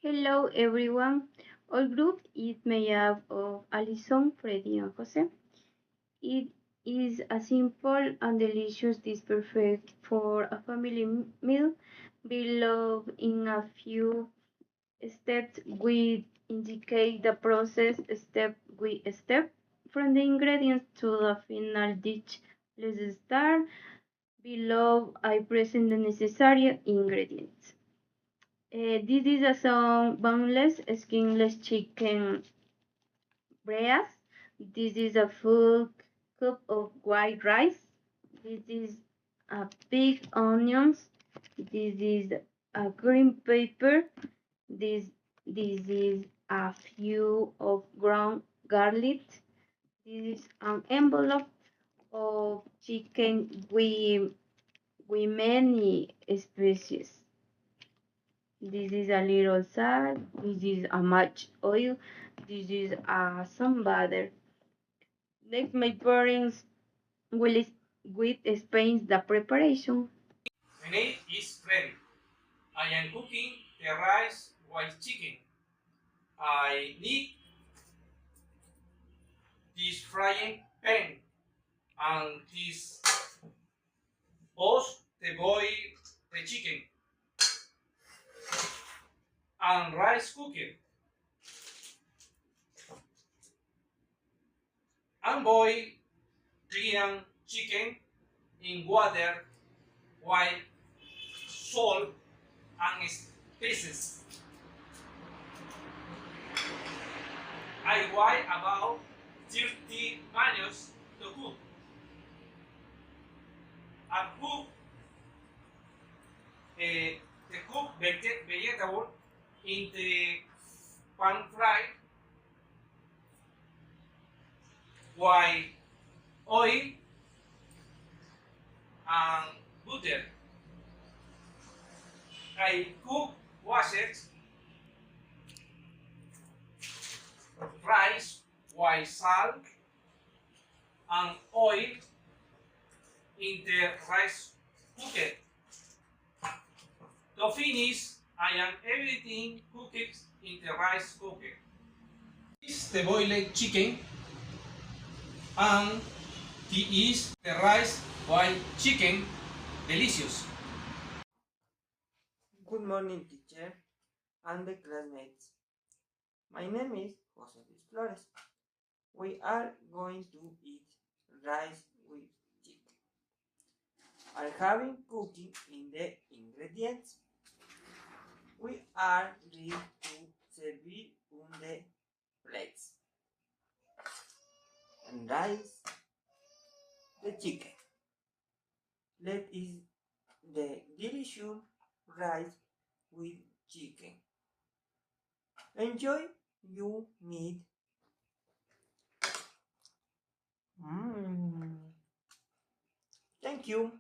Hello everyone. Our group is made up of Alisson, Freddy, and Jose. It is a simple and delicious dish perfect for a family meal. Below in a few steps we indicate the process step by step from the ingredients to the final dish. Let's start. Below I present the necessary ingredients. This is some boneless, skinless chicken breast. This is a full cup of white rice. This is a big onions. This is a green pepper. This this is a few of ground garlic. This is an envelope of chicken with many species. This is a little salt. This is a much oil. This is some butter. Next, my parents will explain the preparation. My name is Freddy. I am cooking the rice white chicken. I need this frying pan and this post to boil the chicken and rice cooker and boil clean chicken in water while salt and spices. I wait about 30 minutes to cook. And cook the cooked vegetable in the pan fry while oil and butter. I cook washed rice while salt and oil in the rice cooker. To finish, I am everything cooked in the rice cooker. This is the boiled chicken and this is the rice white chicken. Delicious. Good morning, teacher and the classmates. My name is Jose Flores. We are going to eat rice with chicken. Are having cooking in the ingredients. We are ready to serve on the plates. And rice, the chicken. Let is the delicious rice with chicken. Enjoy you meat. Thank you.